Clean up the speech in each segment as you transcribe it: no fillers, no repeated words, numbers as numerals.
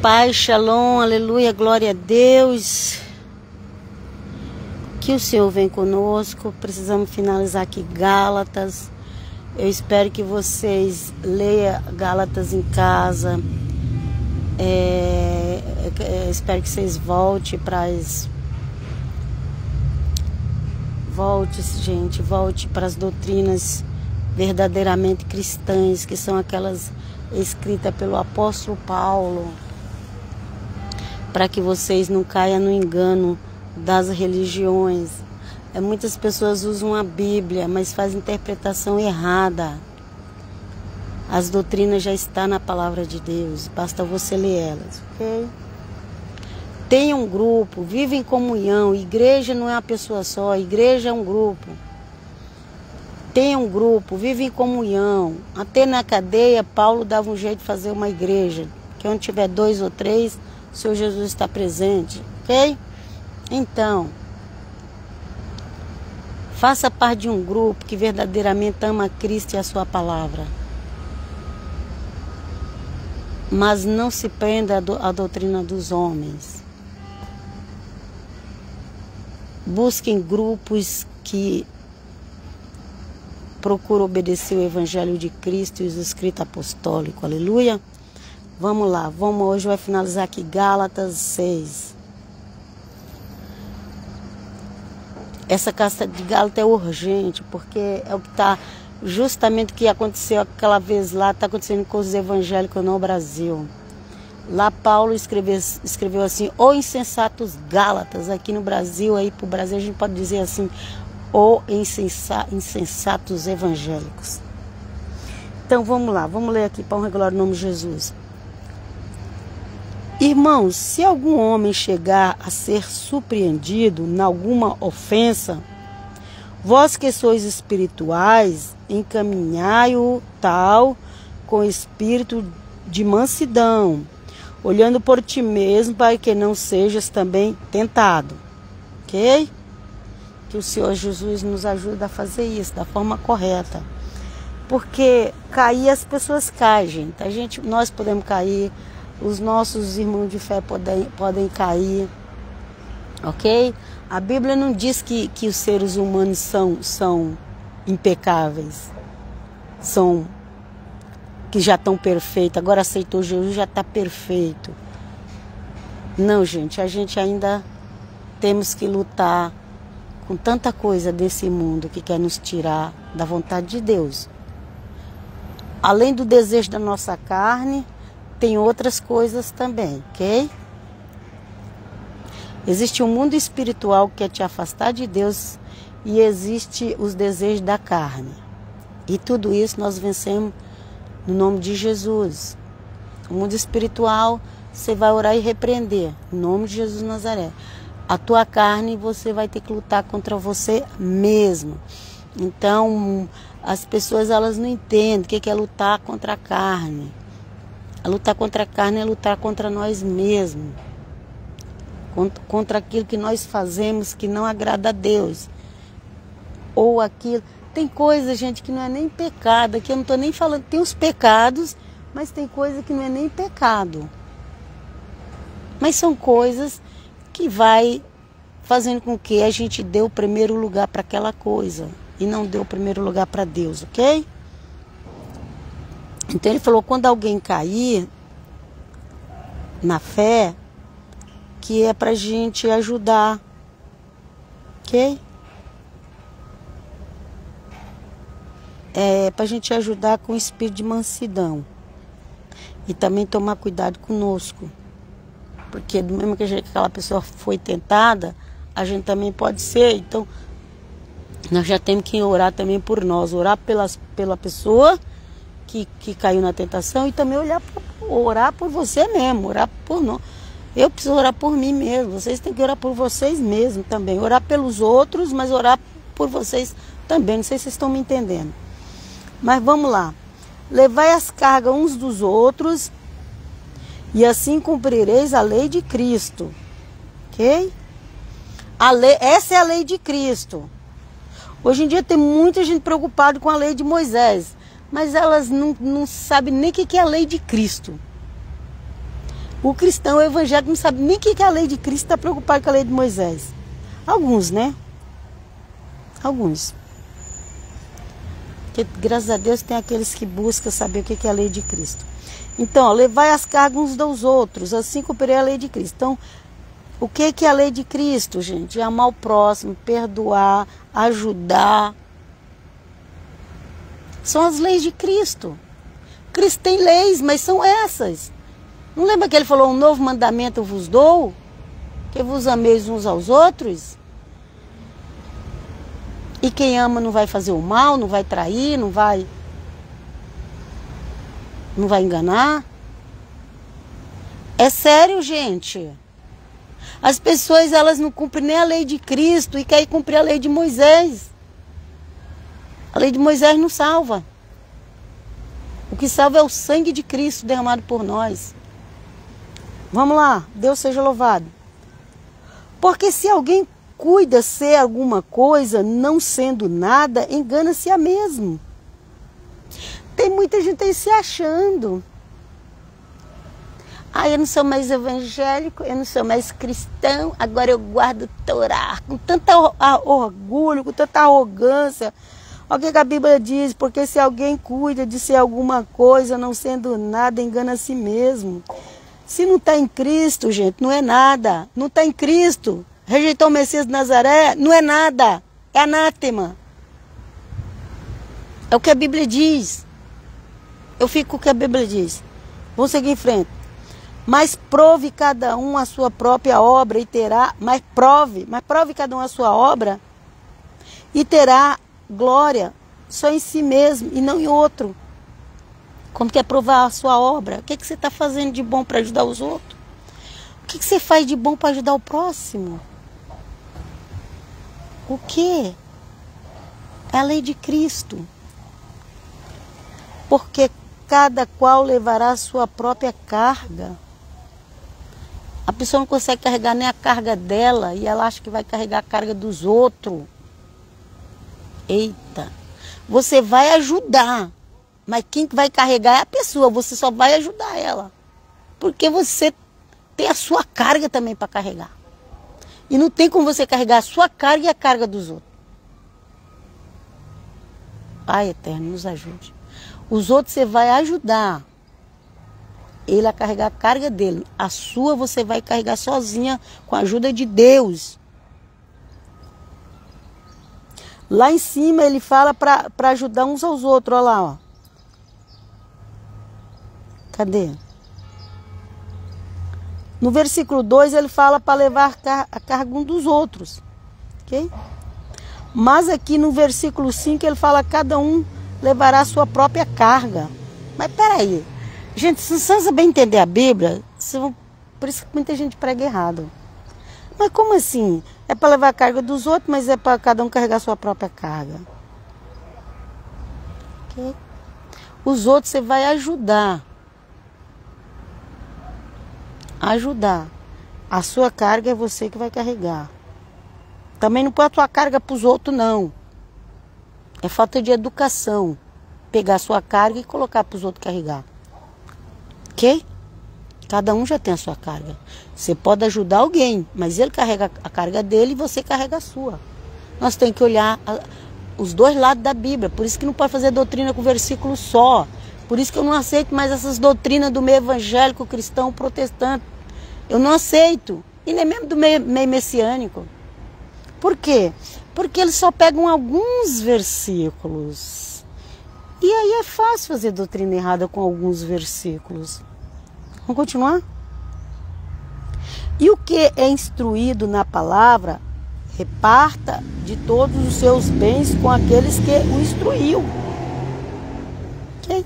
Pai, shalom, aleluia, glória a Deus. Que o Senhor vem conosco. Precisamos finalizar aqui Gálatas. Eu espero que vocês leiam Gálatas em casa. Espero que vocês voltem para as... Volte para as doutrinas verdadeiramente cristãs, que são aquelas escritas pelo apóstolo Paulo, para que vocês não caiam no engano das religiões. Muitas pessoas usam a Bíblia, mas fazem interpretação errada. As doutrinas já estão na palavra de Deus, basta você ler elas, ok? Tenha um grupo, vive em comunhão. Igreja não é uma pessoa só, igreja é um grupo. Tenha um grupo, vive em comunhão. Até na cadeia, Paulo dava um jeito de fazer uma igreja, que onde tiver 2 ou 3, o Senhor Jesus está presente, ok? Então, faça parte de um grupo que verdadeiramente ama Cristo e a sua palavra. Mas não se prenda à doutrina dos homens. Busquem grupos que procuram obedecer o Evangelho de Cristo e os escritos apostólicos. Aleluia. Vamos lá. Hoje vai finalizar aqui Gálatas 6. Essa carta de Gálatas é urgente, porque é o que está justamente o que aconteceu aquela vez lá, está acontecendo com os evangélicos no Brasil. Lá Paulo escreveu assim: "Ó insensatos Gálatas", aqui no Brasil, aí para o Brasil a gente pode dizer assim: "Ó insensatos evangélicos". Então vamos lá, vamos ler aqui para honrar e glória o nome de Jesus. Irmãos, se algum homem chegar a ser surpreendido em alguma ofensa, vós que sois espirituais, encaminhai-o tal com espírito de mansidão, olhando por ti mesmo, para que não sejas também tentado. Ok? Que o Senhor Jesus nos ajude a fazer isso da forma correta. Porque cair, as pessoas caem, gente. Nós podemos cair, os nossos irmãos de fé podem cair. Ok? A Bíblia não diz que os seres humanos são impecáveis, que já estão perfeitos, agora aceitou Jesus, já está perfeito. Não, gente, a gente ainda temos que lutar com tanta coisa desse mundo que quer nos tirar da vontade de Deus. Além do desejo da nossa carne, tem outras coisas também, ok? Existe um mundo espiritual que quer te afastar de Deus e existe os desejos da carne. E tudo isso nós vencemos no nome de Jesus. O mundo espiritual, você vai orar e repreender, em nome de Jesus de Nazaré. A tua carne, você vai ter que lutar contra você mesmo. Então, as pessoas, elas não entendem o que é lutar contra a carne. A lutar contra a carne é lutar contra nós mesmos. Contra aquilo que nós fazemos que não agrada a Deus. Ou aquilo... Tem coisa, gente, que não é nem pecado. Aqui eu não estou nem falando... Tem os pecados, mas tem coisa que não é nem pecado. Mas são coisas que vai fazendo com que a gente dê o primeiro lugar para aquela coisa. E não dê o primeiro lugar para Deus, ok? Então ele falou, quando alguém cair na fé, que é pra gente ajudar, ok? É pra gente ajudar com o espírito de mansidão. E também tomar cuidado conosco. Porque do mesmo que aquela pessoa foi tentada, a gente também pode ser. Então, nós já temos que orar também por nós. Orar pela pessoa que caiu na tentação e também orar por você mesmo, orar por nós. Eu preciso orar por mim mesmo, vocês têm que orar por vocês mesmos também. Orar pelos outros, mas orar por vocês também. Não sei se vocês estão me entendendo. Mas vamos lá. Levai as cargas uns dos outros e assim cumprireis a lei de Cristo. Ok? Essa é a lei de Cristo. Hoje em dia tem muita gente preocupada com a lei de Moisés. Mas elas não sabem nem o que é a lei de Cristo. O cristão evangélico não sabe nem o que é a lei de Cristo, está preocupado com a lei de Moisés. Alguns, né? Alguns. Porque, graças a Deus, tem aqueles que buscam saber o que é a lei de Cristo. Então, ó, levai as cargas uns dos outros, assim cumprirei a lei de Cristo. Então, o que é a lei de Cristo, gente? É amar o próximo, perdoar, ajudar. São as leis de Cristo. Cristo tem leis, mas são essas. Não lembra que ele falou, um novo mandamento eu vos dou? Que vos ameis uns aos outros? E quem ama não vai fazer o mal, não vai trair, não vai enganar. É sério, gente. As pessoas, elas não cumprem nem a lei de Cristo e querem cumprir a lei de Moisés. A lei de Moisés não salva. O que salva é o sangue de Cristo derramado por nós. Vamos lá, Deus seja louvado. Porque se alguém cuida ser alguma coisa, não sendo nada, engana-se a mesmo. Tem muita gente aí se achando. Ah, eu não sou mais evangélico, eu não sou mais cristão, agora eu guardo Torá. Com tanto orgulho, com tanta arrogância. Olha o que a Bíblia diz, porque se alguém cuida de ser alguma coisa, não sendo nada, engana a si mesmo. Se não está em Cristo, gente, não é nada. Não está em Cristo. Rejeitou o Messias de Nazaré, não é nada. É anátema. É o que a Bíblia diz. Eu fico com o que a Bíblia diz. Vamos seguir em frente. Mas prove cada um a sua própria obra e terá... Mas prove cada um a sua obra e terá glória só em si mesmo e não em outro. Como quer provar a sua obra? O que você está fazendo de bom para ajudar os outros? O que você faz de bom para ajudar o próximo? O quê? É a lei de Cristo. Porque cada qual levará a sua própria carga. A pessoa não consegue carregar nem a carga dela e ela acha que vai carregar a carga dos outros. Eita! Você vai ajudar, mas quem vai carregar é a pessoa, você só vai ajudar ela. Porque você tem a sua carga também para carregar. E não tem como você carregar a sua carga e a carga dos outros. Ai, Eterno, nos ajude. Os outros você vai ajudar ele a carregar a carga dele. A sua você vai carregar sozinha com a ajuda de Deus. Lá em cima ele fala para ajudar uns aos outros. Olha lá, ó. Cadê? No versículo 2 ele fala para levar a carga um dos outros. Ok? Mas aqui no versículo 5 ele fala cada um levará a sua própria carga. Mas peraí. Gente, se você saber entender a Bíblia, por isso que muita gente prega errado. Mas como assim? É para levar a carga dos outros, mas é para cada um carregar a sua própria carga. Okay? Os outros você vai ajudar. Ajudar. A sua carga é você que vai carregar. Também não põe a tua carga para os outros, não. É falta de educação. Pegar a sua carga e colocar para os outros carregar. Ok? Cada um já tem a sua carga. Você pode ajudar alguém, mas ele carrega a carga dele e você carrega a sua. Nós temos que olhar os dois lados da Bíblia. Por isso que não pode fazer doutrina com versículo só. Por isso que eu não aceito mais essas doutrinas do meio evangélico, cristão, protestante. Eu não aceito. E nem mesmo do meio messiânico. Por quê? Porque eles só pegam alguns versículos. E aí é fácil fazer doutrina errada com alguns versículos. Vamos continuar? E o que é instruído na palavra, reparta de todos os seus bens com aqueles que o instruiu. Okay?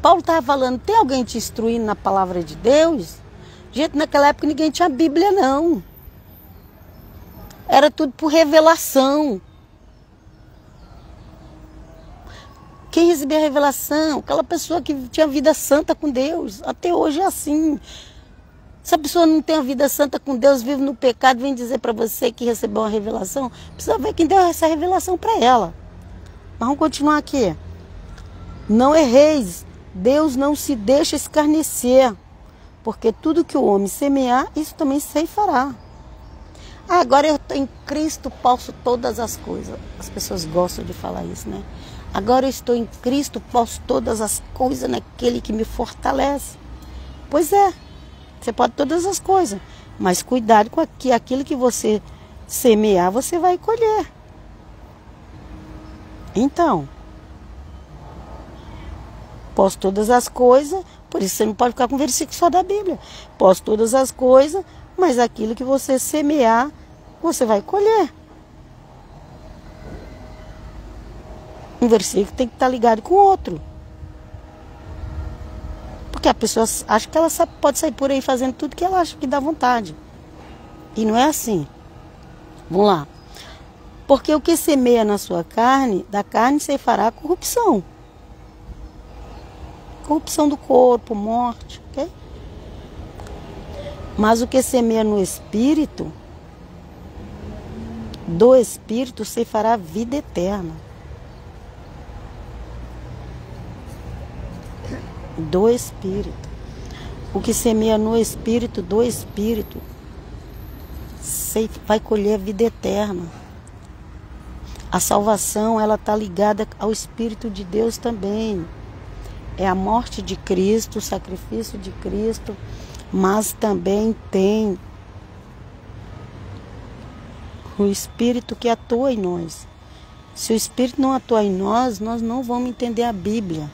Paulo estava falando, tem alguém te instruindo na palavra de Deus? Gente, naquela época ninguém tinha Bíblia, não. Era tudo por revelação. Quem recebia a revelação? Aquela pessoa que tinha vida santa com Deus. Até hoje é assim. Se a pessoa não tem a vida santa com Deus, vive no pecado, vem dizer para você que recebeu uma revelação, precisa ver quem deu essa revelação para ela. Mas vamos continuar aqui. Não erreis. Deus não se deixa escarnecer. Porque tudo que o homem semear, isso também ceifará. Agora eu estou em Cristo, posso todas as coisas. As pessoas gostam de falar isso, né? Agora eu estou em Cristo, posso todas as coisas naquele que me fortalece. Pois é, você pode todas as coisas, mas cuidado com aquilo que você semear, você vai colher. Então, posso todas as coisas, por isso você não pode ficar com versículo só da Bíblia. Posso todas as coisas, mas aquilo que você semear, você vai colher. Um versículo tem que estar ligado com o outro. Porque a pessoa acha que ela pode sair por aí fazendo tudo que ela acha que dá vontade. E não é assim. Vamos lá. Porque o que semeia na sua carne, da carne ceifará corrupção. Corrupção do corpo, morte, ok? Mas o que semeia no Espírito, do Espírito ceifará vida eterna. Do Espírito. O que semeia no Espírito, do Espírito, vai colher a vida eterna. A salvação, ela está ligada ao Espírito de Deus também. É a morte de Cristo, o sacrifício de Cristo, mas também tem o Espírito que atua em nós. Se o Espírito não atua em nós, nós não vamos entender a Bíblia.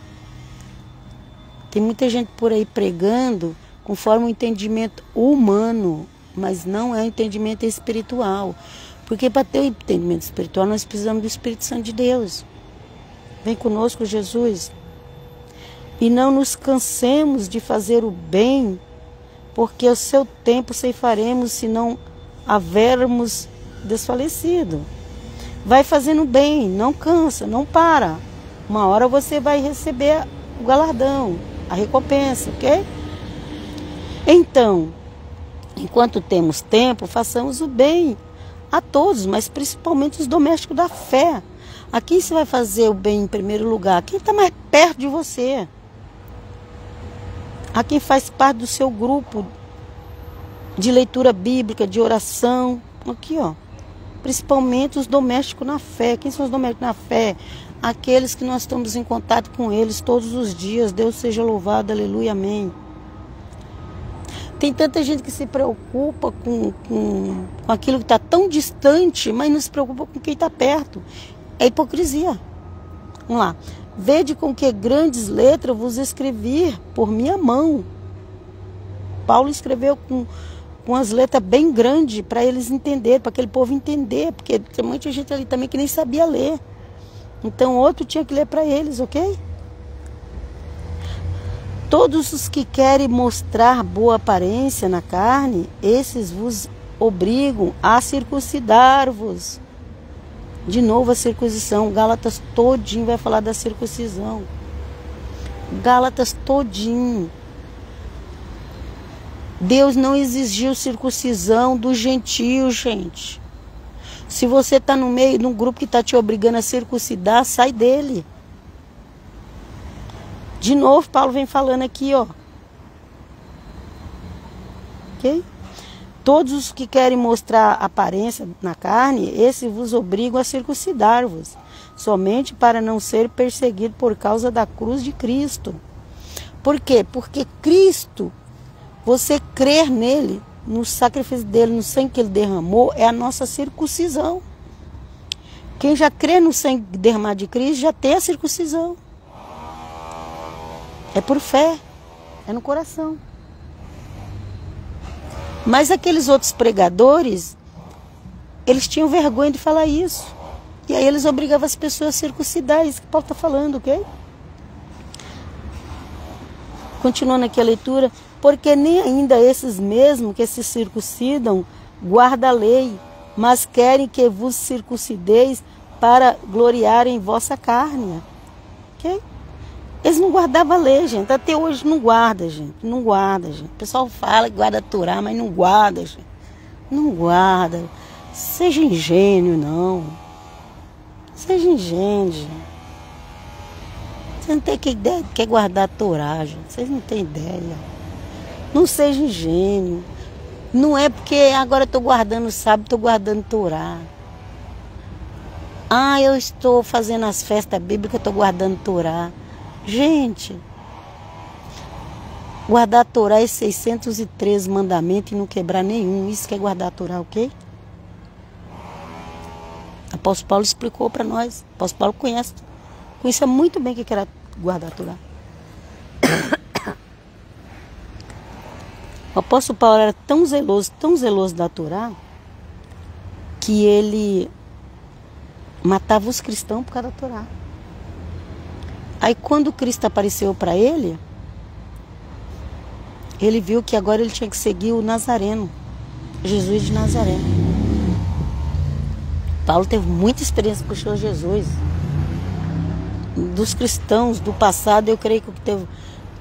Tem muita gente por aí pregando conforme o entendimento humano, mas não é o entendimento espiritual. Porque para ter o entendimento espiritual, nós precisamos do Espírito Santo de Deus. Vem conosco, Jesus. E não nos cansemos de fazer o bem, porque o seu tempo ceifaremos se não havermos desfalecido. Vai fazendo bem, não cansa, não para. Uma hora você vai receber o galardão, a recompensa, ok? Então, enquanto temos tempo, façamos o bem a todos, mas principalmente os domésticos da fé. A quem você vai fazer o bem em primeiro lugar? Quem está mais perto de você? A quem faz parte do seu grupo de leitura bíblica, de oração. Aqui, ó. Principalmente os domésticos na fé. Quem são os domésticos na fé? Aqueles que nós estamos em contato com eles todos os dias. Deus seja louvado, aleluia, amém. Tem tanta gente que se preocupa com aquilo que está tão distante, mas não se preocupa com quem está perto. É hipocrisia. Vamos lá. Vede com que grandes letras vos escrevi por minha mão. Paulo escreveu com as letras bem grandes para eles entenderem, para aquele povo entender, porque tem muita gente ali também que nem sabia ler. Então outro tinha que ler para eles, ok? Todos os que querem mostrar boa aparência na carne, esses vos obrigam a circuncidar-vos. De novo a circuncisão. Gálatas todinho vai falar da circuncisão. Gálatas todinho. Deus não exigiu circuncisão do gentio, gente. Se você está no meio de um grupo que está te obrigando a circuncidar, sai dele. De novo, Paulo vem falando aqui, ó. Ok? Todos os que querem mostrar aparência na carne, esses vos obrigam a circuncidar-vos, somente para não ser perseguido por causa da cruz de Cristo. Por quê? Porque Cristo, você crer nele, no sacrifício dele, no sangue que ele derramou, é a nossa circuncisão. Quem já crê no sangue derramado de Cristo, já tem a circuncisão. É por fé, é no coração. Mas aqueles outros pregadores, eles tinham vergonha de falar isso. E aí eles obrigavam as pessoas a circuncidar, isso que Paulo está falando, ok? Continuando aqui a leitura. Porque nem ainda esses mesmos que se circuncidam guardam a lei, mas querem que vos circuncideis para gloriar em vossa carne. Ok? Eles não guardavam a lei, gente. Até hoje não guarda, gente. Não guarda, gente. O pessoal fala que guarda a Torá, mas não guarda, gente. Não guarda. Seja ingênuo, não. Seja ingênuo, gente. Você não tem que ideia de que guardar a Torá, gente. Vocês não têm ideia. Não seja ingênuo. Não é porque agora eu estou guardando o sábado, estou guardando Torá. Ah, eu estou fazendo as festas bíblicas, estou guardando Torá. Gente, guardar a Torá é 613 mandamentos e não quebrar nenhum. Isso que é guardar a Torá, ok? Apóstolo Paulo explicou para nós. Apóstolo Paulo conhecia muito bem o que era guardar a Torá. O apóstolo Paulo era tão zeloso da Torá, que ele matava os cristãos por causa da Torá. Aí quando Cristo apareceu para ele viu que agora ele tinha que seguir o Nazareno, Jesus de Nazaré. Paulo teve muita experiência com o Senhor Jesus. Dos cristãos do passado, eu creio que o que teve,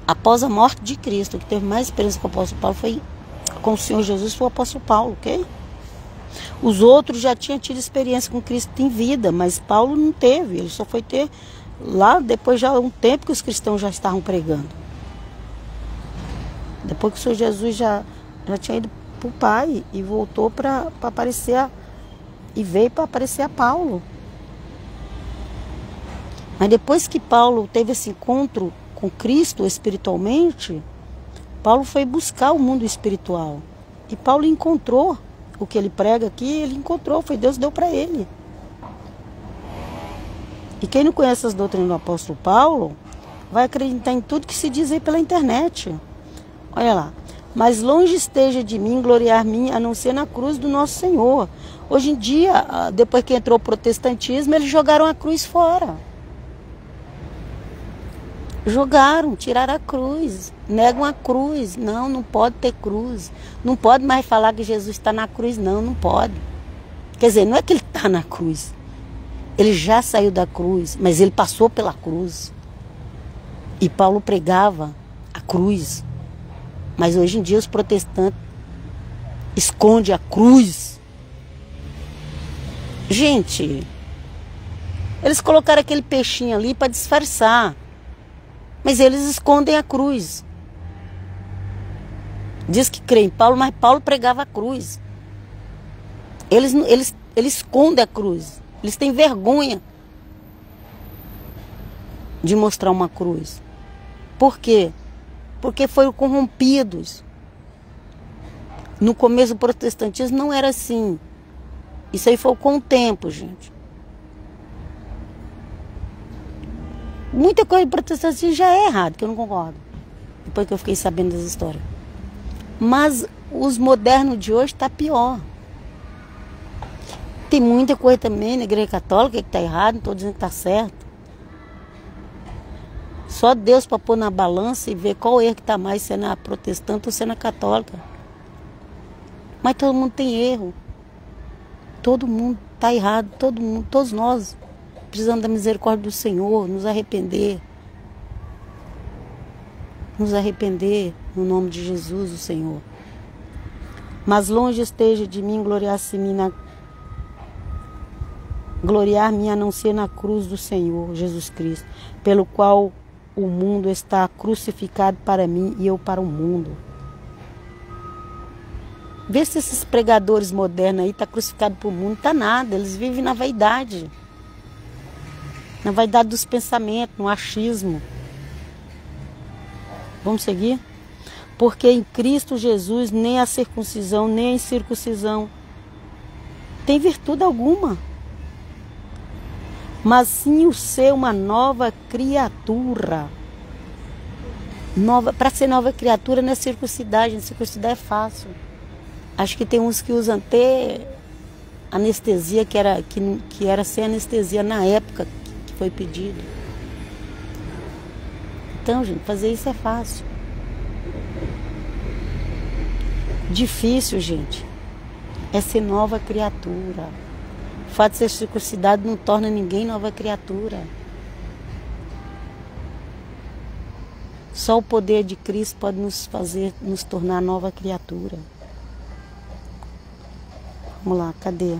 após a morte de Cristo, o que teve mais experiência com o apóstolo Paulo foi com o Senhor Jesus, foi o apóstolo Paulo, ok? Os outros já tinham tido experiência com Cristo em vida, mas Paulo não teve. Ele só foi ter lá depois já um tempo que os cristãos já estavam pregando. Depois que o Senhor Jesus já tinha ido para o Pai e voltou para aparecer, e veio para aparecer a Paulo. Mas depois que Paulo teve esse encontro com Cristo espiritualmente, Paulo foi buscar o mundo espiritual. E Paulo encontrou o que ele prega aqui, ele encontrou, foi Deus que deu para ele. E quem não conhece as doutrinas do apóstolo Paulo, vai acreditar em tudo que se diz aí pela internet. Olha lá. Mas longe esteja de mim gloriar-me, a não ser na cruz do nosso Senhor. Hoje em dia, depois que entrou o protestantismo, eles jogaram a cruz fora. Jogaram, tiraram a cruz, negam a cruz. Não pode ter cruz. Não pode mais falar que Jesus está na cruz, não pode. Quer dizer, não é que ele está na cruz. Ele já saiu da cruz, mas ele passou pela cruz. E Paulo pregava a cruz. Mas hoje em dia os protestantes escondem a cruz. Gente, eles colocaram aquele peixinho ali para disfarçar. Mas eles escondem a cruz. Diz que crê em Paulo, mas Paulo pregava a cruz. Eles escondem a cruz. Eles têm vergonha de mostrar uma cruz. Por quê? Porque foram corrompidos. No começo do protestantismo não era assim. Isso aí foi com o tempo, gente. Muita coisa do protestantismo já é errado, que eu não concordo. Depois que eu fiquei sabendo das histórias. Mas os modernos de hoje tá pior. Tem muita coisa também na igreja católica que tá errado, não estou dizendo que tá certo. Só Deus para pôr na balança e ver qual erro que está mais, se é na protestante ou se é na católica. Mas todo mundo tem erro. Todo mundo está errado. Todo mundo, todos nós precisamos da misericórdia do Senhor, nos arrepender. Nos arrepender no nome de Jesus, o Senhor. Mas longe esteja de mim gloriar-me a não ser na cruz do Senhor Jesus Cristo, pelo qual o mundo está crucificado para mim e eu para o mundo. Vê se esses pregadores modernos aí estão crucificados para o mundo. Está nada, eles vivem na vaidade. Na vaidade dos pensamentos, no achismo. Vamos seguir? Porque em Cristo Jesus nem a circuncisão, nem a incircuncisão tem virtude alguma. Mas sim o ser uma nova criatura. Para ser nova criatura não é circuncidagem. Circuncidar é fácil. Acho que tem uns que usam até anestesia, que era sem anestesia na época que foi pedido. Então, gente, fazer isso é fácil. Difícil, gente, é ser nova criatura. O fato de ser circuncidado não torna ninguém nova criatura. Só o poder de Cristo pode nos tornar nova criatura. Vamos lá, cadê?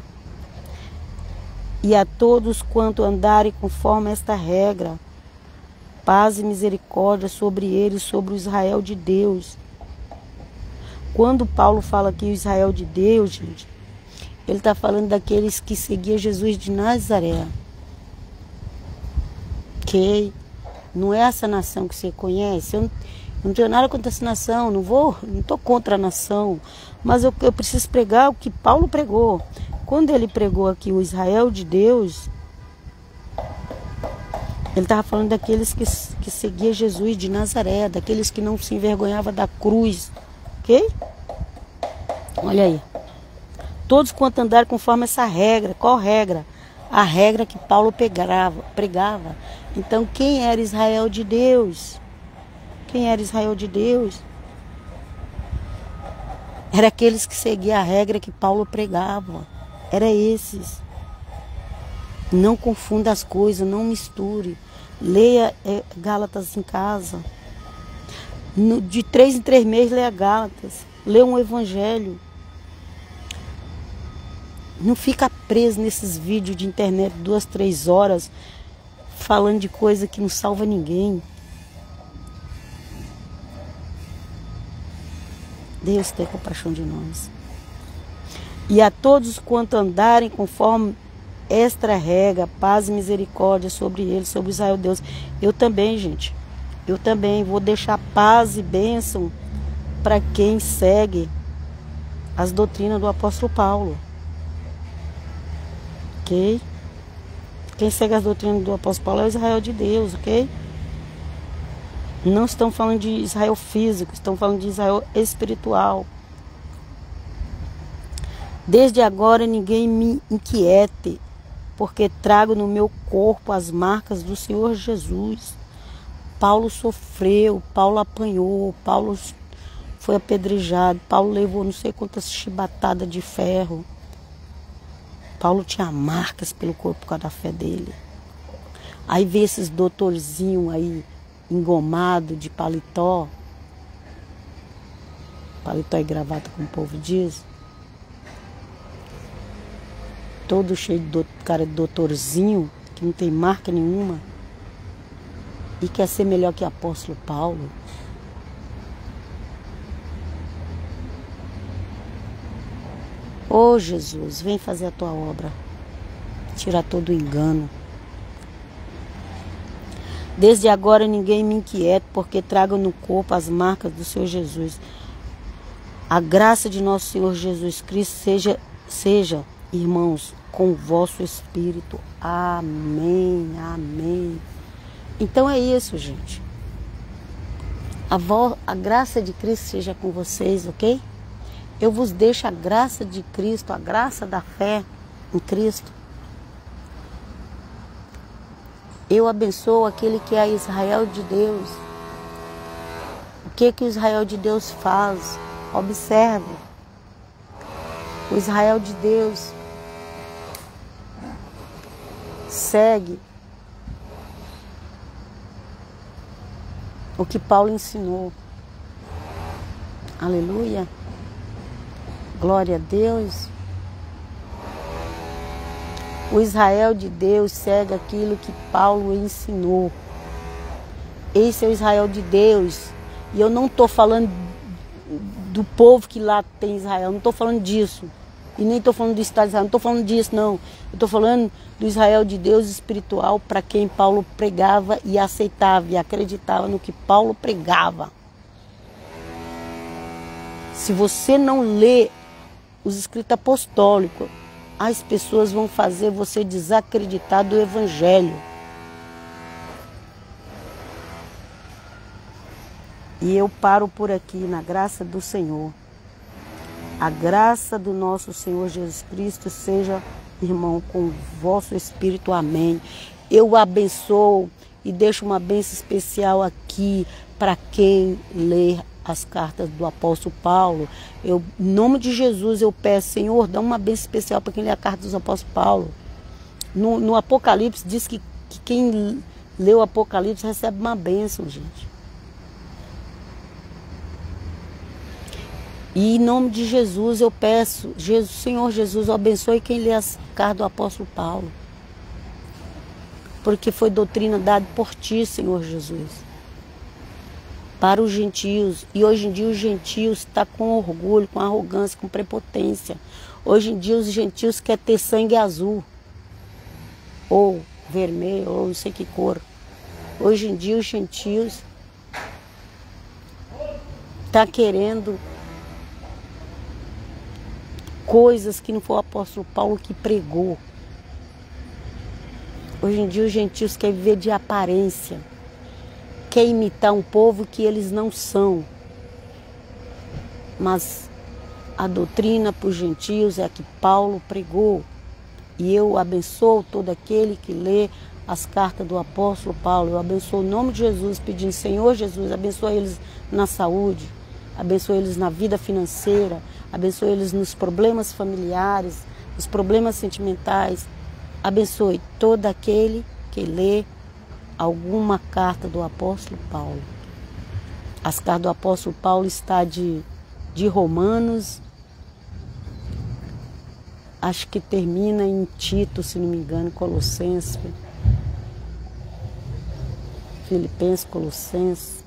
E a todos quanto andarem conforme esta regra, paz e misericórdia sobre eles, sobre o Israel de Deus. Quando Paulo fala aqui o Israel de Deus, gente, ele está falando daqueles que seguiam Jesus de Nazaré. Ok? Não é essa nação que você conhece. Eu não tenho nada contra essa nação, não estou contra a nação. Mas eu preciso pregar o que Paulo pregou. Quando ele pregou aqui o Israel de Deus, ele estava falando daqueles que seguiam Jesus de Nazaré, daqueles que não se envergonhavam da cruz. Ok? Olha aí. Todos quanto andaram conforme essa regra. Qual regra? A regra que Paulo pregava. Então, quem era Israel de Deus? Quem era Israel de Deus? Era aqueles que seguiam a regra que Paulo pregava. Era esses. Não confunda as coisas, não misture. Leia Gálatas em casa. De 3 em 3 meses, leia Gálatas. Leia um evangelho. Não fica preso nesses vídeos de internet 2, 3 horas falando de coisa que não salva ninguém. Deus tem compaixão de nós. E a todos quanto andarem conforme esta regra, paz e misericórdia sobre eles, sobre Israel Deus. Eu também, gente. Eu também vou deixar paz e bênção para quem segue as doutrinas do apóstolo Paulo. Ok? Quem segue as doutrinas do apóstolo Paulo é o Israel de Deus, ok? Não estão falando de Israel físico, estão falando de Israel espiritual. Desde agora ninguém me inquiete, porque trago no meu corpo as marcas do Senhor Jesus. Paulo sofreu, Paulo apanhou, Paulo foi apedrejado, Paulo levou não sei quantas chibatadas de ferro. Paulo tinha marcas pelo corpo por causa da fé dele. Aí vê esses doutorzinhos aí, engomado de paletó e gravata, como o povo diz. Todo cheio de cara de doutorzinho, que não tem marca nenhuma. E quer ser melhor que o apóstolo Paulo. Ô Jesus, vem fazer a tua obra. Tirar todo o engano. Desde agora ninguém me inquieta, porque trago no corpo as marcas do Senhor Jesus. A graça de nosso Senhor Jesus Cristo seja, irmãos, com o vosso espírito. Amém, amém. Então é isso, gente. A graça de Cristo seja com vocês, ok? Eu vos deixo a graça de Cristo, a graça da fé em Cristo. Eu abençoo aquele que é Israel de Deus. O que o Israel de Deus faz? Observe. O Israel de Deus segue o que Paulo ensinou. Aleluia. Glória a Deus. O Israel de Deus segue aquilo que Paulo ensinou. Esse é o Israel de Deus. E eu não estou falando do povo que lá tem Israel. Não estou falando disso. E nem estou falando do Estado de Israel. Não estou falando disso, não. Eu estou falando do Israel de Deus espiritual, para quem Paulo pregava e aceitava e acreditava no que Paulo pregava. Se você não lê os escritos apostólicos, as pessoas vão fazer você desacreditar do Evangelho. E eu paro por aqui, na graça do Senhor. A graça do nosso Senhor Jesus Cristo seja, irmão, com o vosso espírito. Amém. Eu abençoo e deixo uma bênção especial aqui para quem ler as cartas do apóstolo Paulo. Em nome de Jesus, eu peço, Senhor, dá uma bênção especial para quem lê a carta dos apóstolos Paulo. No Apocalipse diz que quem lê o Apocalipse recebe uma bênção, gente. E em nome de Jesus eu peço, Senhor Jesus, abençoe quem lê as cartas do apóstolo Paulo. Porque foi doutrina dada por ti, Senhor Jesus. para os gentios. E hoje em dia os gentios estão com orgulho, com arrogância, com prepotência. Hoje em dia os gentios querem ter sangue azul, ou vermelho, ou não sei que cor. Hoje em dia os gentios estão querendo coisas que não foi o apóstolo Paulo que pregou. Hoje em dia os gentios querem viver de aparência, querem imitar um povo que eles não são. Mas a doutrina para os gentios é a que Paulo pregou. E eu abençoo todo aquele que lê as cartas do apóstolo Paulo. Eu abençoo o nome de Jesus, pedindo, Senhor Jesus, abençoa eles na saúde, abençoa eles na vida financeira, abençoa eles nos problemas familiares, nos problemas sentimentais. Abençoe todo aquele que lê alguma carta do apóstolo Paulo. As cartas do apóstolo Paulo está de Romanos, acho que termina em Tito, se não me engano, Colossenses, Filipenses, Colossenses.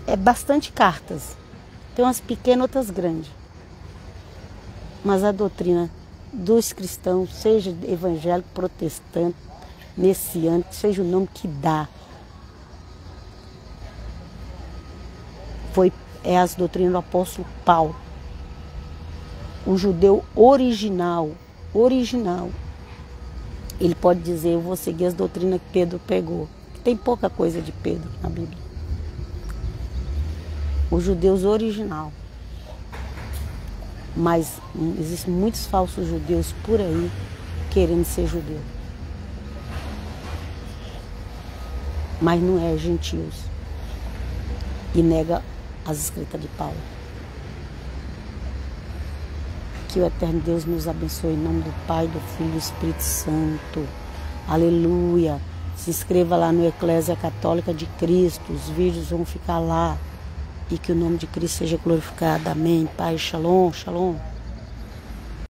É bastante cartas. Tem umas pequenas, outras grandes. Mas a doutrina dos cristãos, seja evangélico, protestante, messiânico, seja o nome que dá, é as doutrinas do apóstolo Paulo. O judeu original, ele pode dizer, eu vou seguir as doutrinas que Pedro pegou. Tem pouca coisa de Pedro na Bíblia. Os judeus original. Mas existem muitos falsos judeus por aí querendo ser judeu. Mas não é gentios. E nega as escritas de Paulo. Que o eterno Deus nos abençoe em nome do Pai, do Filho e do Espírito Santo. Aleluia. Se inscreva lá no Eclésia Católica de Cristo. Os vídeos vão ficar lá. E que o nome de Cristo seja glorificado. Amém. Pai, shalom, shalom.